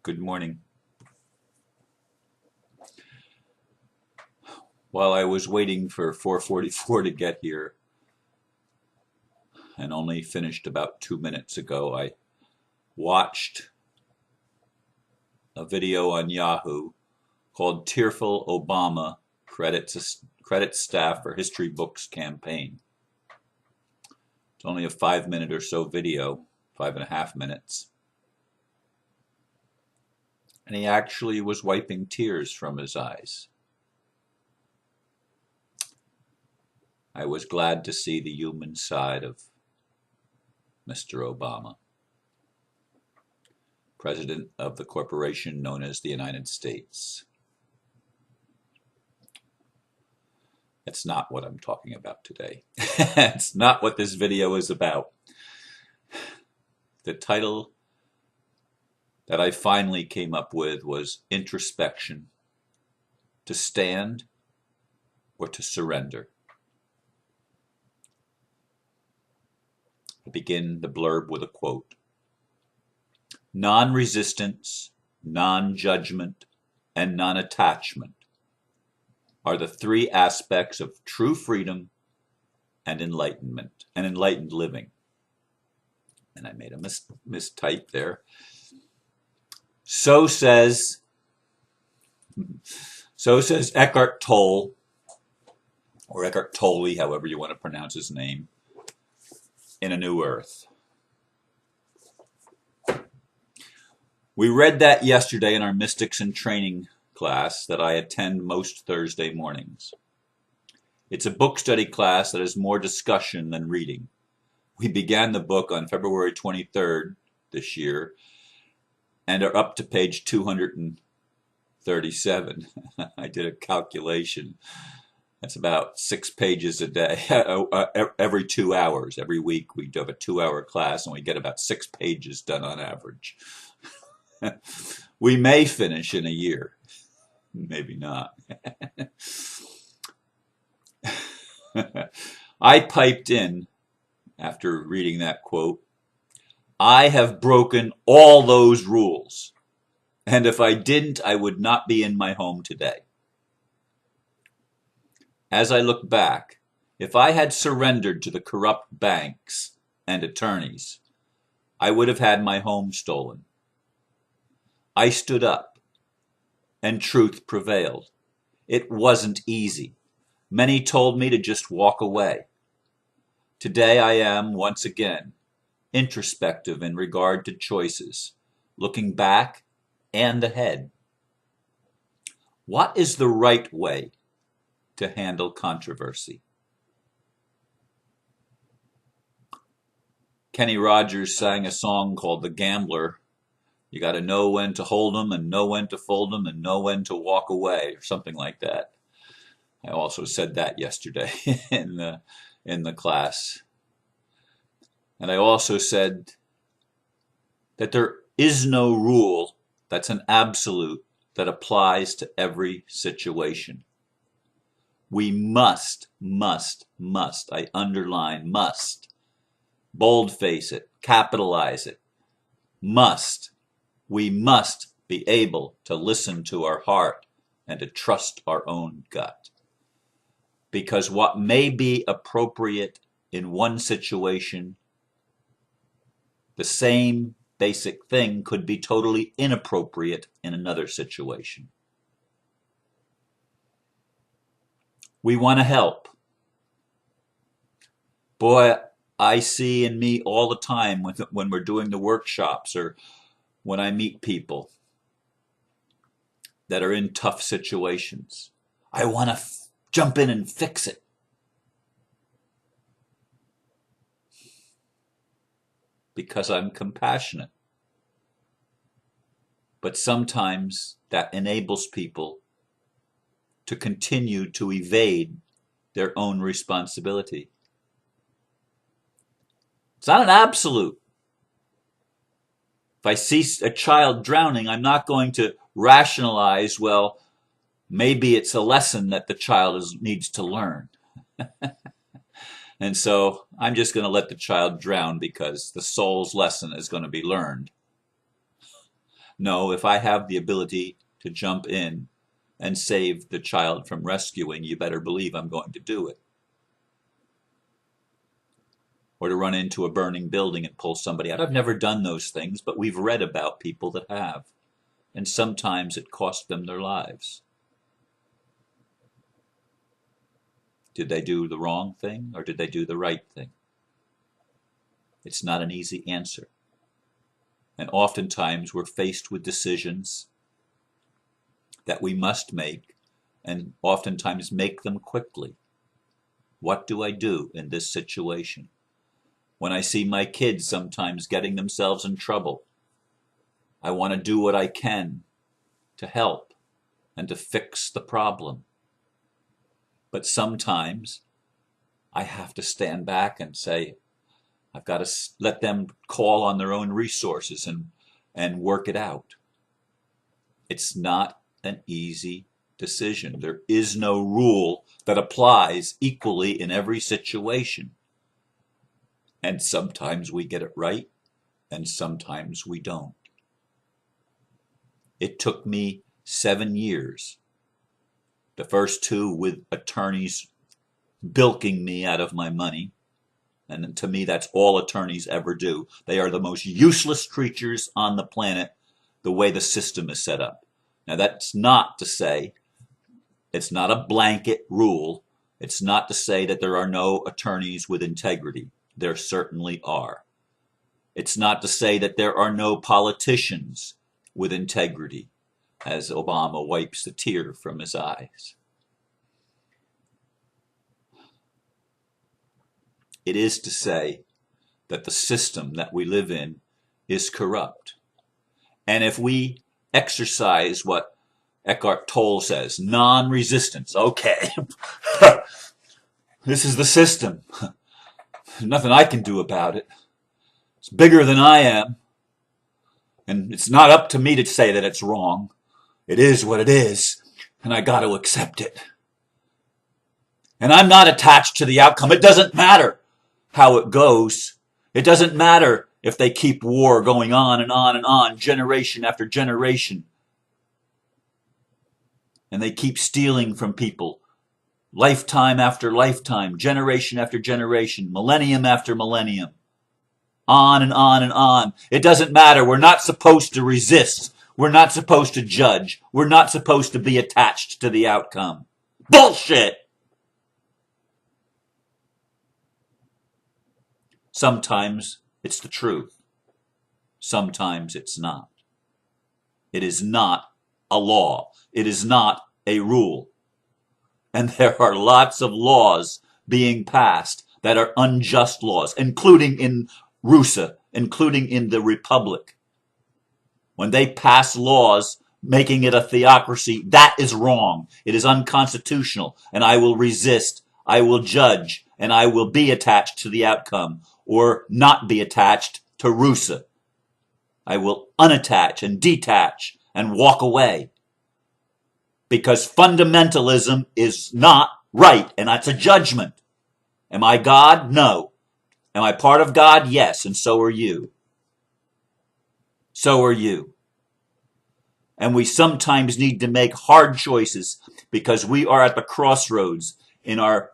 Good morning. While I was waiting for 4:44 to get here and only finished about 2 minutes ago, I watched a video on Yahoo called Tearful Obama Credits Staff for History Books Campaign. It's only a 5 minute or so video, 5.5 minutes. And he actually was wiping tears from his eyes. I was glad to see the human side of Mr. Obama, president of the corporation known as the United States. That's not what I'm talking about today. It's not what this video is about. The title that I finally came up with was Introspection: to stand or to surrender. I begin the blurb with a quote. Non-resistance, non-judgment, and non-attachment are the three aspects of true freedom and enlightenment, and enlightened living. And I made a mistype there. So says Eckhart Tolle, or Eckhart Tolle, however you want to pronounce his name, in A New Earth. We read that yesterday in our Mystics in Training class that I attend most Thursday mornings. It's a book study class that is more discussion than reading. We began the book on February 23rd this year and are up to page 237. I did a calculation. That's about 6 pages a day, every 2 hours. Every week we have a 2-hour class and we get about 6 pages done on average. We may finish in a year. Maybe not. I piped in after reading that quote, I have broken all those rules. And if I didn't, I would not be in my home today. As I look back, if I had surrendered to the corrupt banks and attorneys, I would have had my home stolen. I stood up, and truth prevailed. It wasn't easy. Many told me to just walk away. Today I am, once again, introspective in regard to choices, looking back and ahead. What is the right way to handle controversy? Kenny Rogers sang a song called The Gambler. You got to know when to hold them and know when to fold them and know when to walk away, or something like that. I also said that yesterday in the class. And I also said that there is no rule that's an absolute that applies to every situation. We must, I underline must, boldface it, capitalize it, we must be able to listen to our heart and to trust our own gut. Because what may be appropriate in one situation, the same basic thing could be totally inappropriate in another situation. We want to help. Boy, I see in me all the time when we're doing the workshops or when I meet people that are in tough situations. I want to jump in and fix it. Because I'm compassionate. But sometimes that enables people to continue to evade their own responsibility. It's not an absolute. If I see a child drowning, I'm not going to rationalize, well, maybe it's a lesson that the child needs to learn. And so I'm just going to let the child drown because the soul's lesson is going to be learned. No, if I have the ability to jump in and save the child from rescuing, you better believe I'm going to do it. Or to run into a burning building and pull somebody out. I've never done those things, but we've read about people that have. And sometimes it cost them their lives. Did they do the wrong thing or did they do the right thing? It's not an easy answer. And oftentimes we're faced with decisions that we must make, and oftentimes make them quickly. What do I do in this situation? When I see my kids sometimes getting themselves in trouble, I want to do what I can to help and to fix the problem. But sometimes I have to stand back and say, I've got to let them call on their own resources and work it out. It's not an easy decision. There is no rule that applies equally in every situation. And sometimes we get it right, and sometimes we don't. It took me 7 years, the first 2 with attorneys bilking me out of my money. And to me, that's all attorneys ever do. They are the most useless creatures on the planet, the way the system is set up. Now, that's not to say, it's not a blanket rule. It's not to say that there are no attorneys with integrity. There certainly are. It's not to say that there are no politicians with integrity, as Obama wipes the tear from his eyes. It is to say that the system that we live in is corrupt. And if we exercise what Eckhart Tolle says, non-resistance, okay, this is the system. Nothing I can do about it. It's bigger than I am. And it's not up to me to say that it's wrong. It is what it is. And I got to accept it. And I'm not attached to the outcome. It doesn't matter how it goes. It doesn't matter if they keep war going on and on and on, generation after generation. And they keep stealing from people, lifetime after lifetime, generation after generation, millennium after millennium, on and on and on. It doesn't matter. We're not supposed to resist. We're not supposed to judge. We're not supposed to be attached to the outcome. Bullshit! Sometimes it's the truth. Sometimes it's not. It is not a law. It is not a rule. And there are lots of laws being passed that are unjust laws, including in Russia, including in the Republic. When they pass laws making it a theocracy, that is wrong. It is unconstitutional, and I will resist. I will judge, and I will be attached to the outcome, or not be attached to Russia. I will unattach and detach and walk away. Because fundamentalism is not right, and that's a judgment. Am I God? No. Am I part of God? Yes, and so are you. So are you. And we sometimes need to make hard choices because we are at the crossroads in our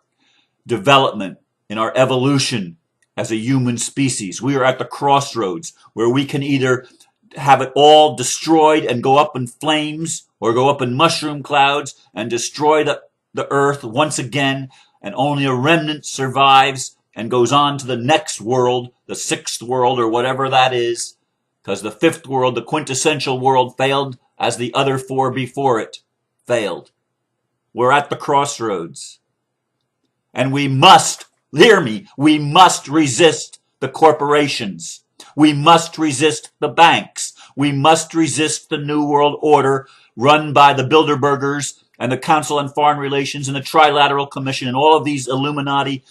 development, in our evolution as a human species. We are at the crossroads where we can either have it all destroyed and go up in flames, or go up in mushroom clouds and destroy the earth once again, and only a remnant survives and goes on to the next world, the 6th world, or whatever that is, because the 5th world, the quintessential world, failed as the other 4 before it failed. We're at the crossroads. And we must, hear me, we must resist the corporations. We must resist the banks. We must resist the New World Order run by the Bilderbergers and the Council on Foreign Relations and the Trilateral Commission and all of these Illuminati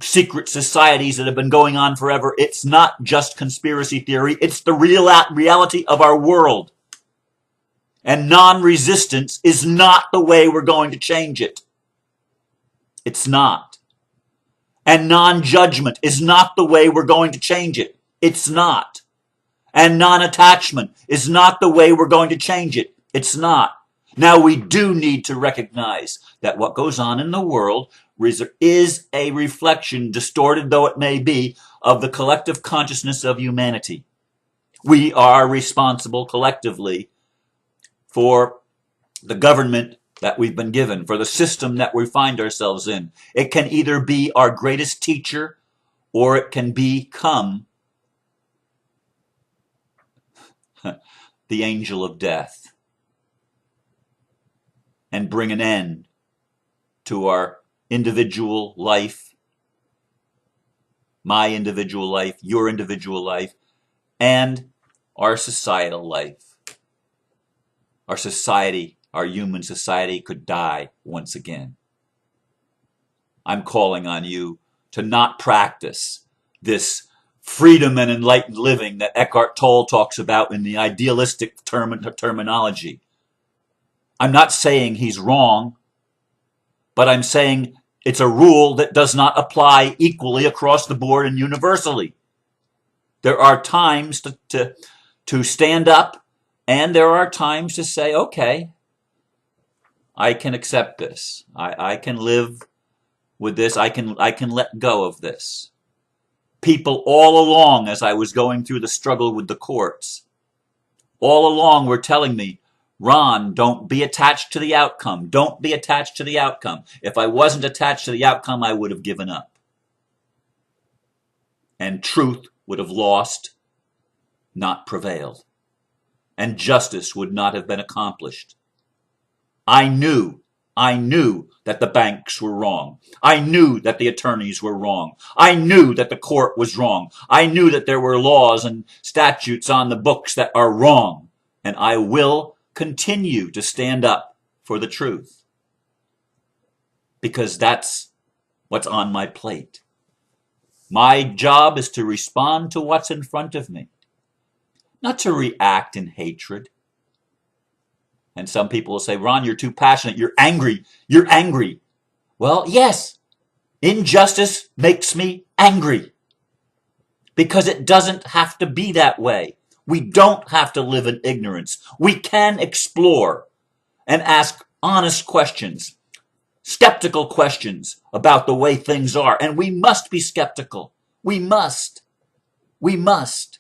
secret societies that have been going on forever. It's not just conspiracy theory. It's the reality of our world. And non-resistance is not the way we're going to change it. It's not. And non-judgment is not the way we're going to change it. It's not. And non-attachment is not the way we're going to change it. It's not. Now we do need to recognize that what goes on in the world is a reflection, distorted though it may be, of the collective consciousness of humanity. We are responsible collectively for the government that we've been given, for the system that we find ourselves in. It can either be our greatest teacher or it can become the angel of death and bring an end to our individual life, my individual life, your individual life, and our societal life. Our society, our human society, could die once again. I'm calling on you to not practice this freedom and enlightened living that Eckhart Tolle talks about in the idealistic terminology. I'm not saying he's wrong, but I'm saying it's a rule that does not apply equally across the board and universally. There are times to stand up, and there are times to say, okay, I can accept this. I can live with this. I can let go of this. People all along, as I was going through the struggle with the courts, all along were telling me, Ron, don't be attached to the outcome. Don't be attached to the outcome. If I wasn't attached to the outcome, I would have given up. And truth would have lost, not prevailed. And justice would not have been accomplished. I knew that the banks were wrong. I knew that the attorneys were wrong. I knew that the court was wrong. I knew that there were laws and statutes on the books that are wrong. And I will continue to stand up for the truth. Because that's what's on my plate. My job is to respond to what's in front of me, not to react in hatred. And some people will say, Ron, you're too passionate. You're angry. You're angry. Well, yes, injustice makes me angry because it doesn't have to be that way. We don't have to live in ignorance. We can explore and ask honest questions, skeptical questions about the way things are. And we must be skeptical. We must. We must.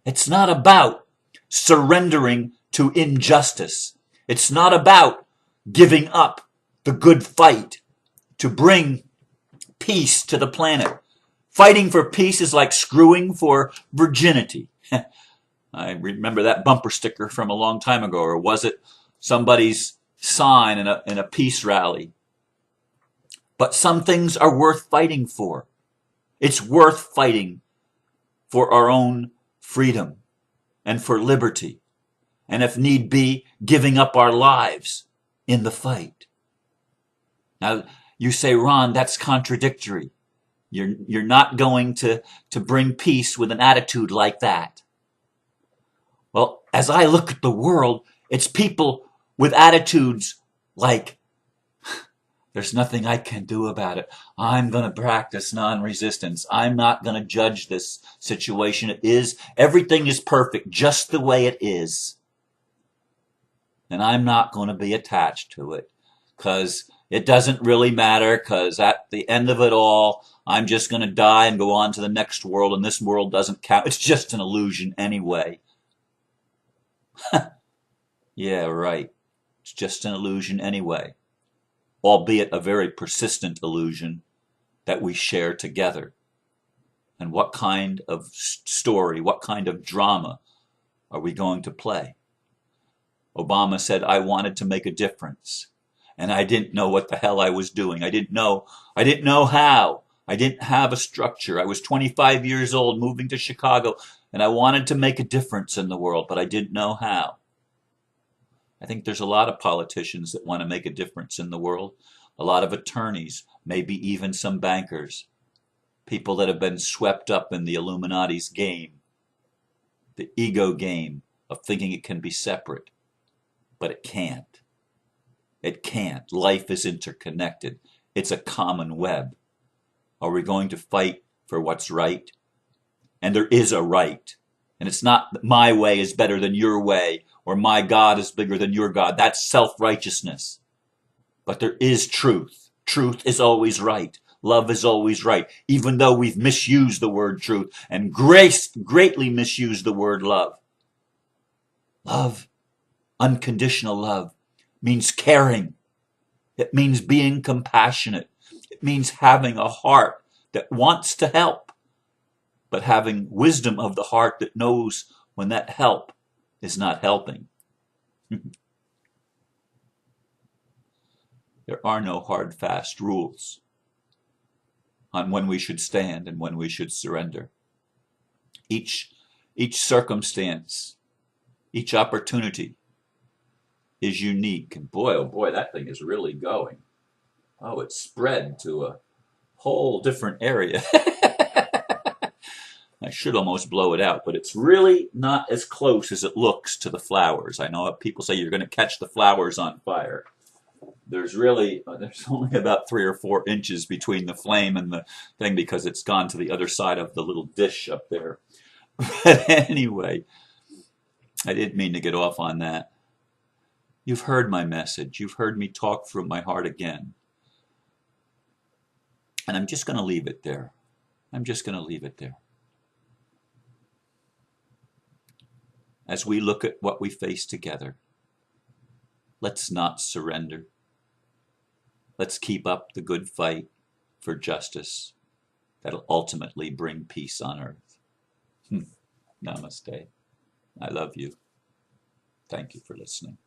It's not about surrendering to injustice. It's not about giving up the good fight to bring peace to the planet. Fighting for peace is like screwing for virginity. I remember that bumper sticker from a long time ago, or was it somebody's sign in a peace rally? But some things are worth fighting for. It's worth fighting for our own freedom and for liberty. And if need be, giving up our lives in the fight. Now, you say, Ron, that's contradictory. You're not going to bring peace with an attitude like that. Well, as I look at the world, it's people with attitudes like, there's nothing I can do about it. I'm going to practice non-resistance. I'm not going to judge this situation. Everything is perfect just the way it is. And I'm not going to be attached to it because it doesn't really matter, because at the end of it all, I'm just going to die and go on to the next world, and this world doesn't count. It's just an illusion anyway. Yeah, right. It's just an illusion anyway, albeit a very persistent illusion that we share together. And what kind of story, what kind of drama are we going to play? Obama said, I wanted to make a difference. And I didn't know what the hell I was doing. I didn't know how. I didn't have a structure. I was 25 years old, moving to Chicago, and I wanted to make a difference in the world, but I didn't know how. I think there's a lot of politicians that want to make a difference in the world. A lot of attorneys, maybe even some bankers. People that have been swept up in the Illuminati's game. The ego game of thinking it can be separate. But it can't. It can't. Life is interconnected. It's a common web. Are we going to fight for what's right? And there is a right. And it's not that my way is better than your way, or my God is bigger than your God. That's self-righteousness. But there is truth. Truth is always right. Love is always right. Even though we've misused the word truth and greatly misused the word love. Love, unconditional love, means caring. It means being compassionate. It means having a heart that wants to help, but having wisdom of the heart that knows when that help is not helping. There are no hard, fast rules on when we should stand and when we should surrender. Each circumstance, each opportunity is unique. And boy, oh boy, that thing is really going. Oh, it's spread to a whole different area. I should almost blow it out, but it's really not as close as it looks to the flowers. I know people say you're going to catch the flowers on fire. There's only about 3 or 4 inches between the flame and the thing because it's gone to the other side of the little dish up there. But anyway, I didn't mean to get off on that. You've heard my message. You've heard me talk from my heart again. And I'm just going to leave it there. I'm just going to leave it there. As we look at what we face together, let's not surrender. Let's keep up the good fight for justice that'll ultimately bring peace on earth. Namaste. I love you. Thank you for listening.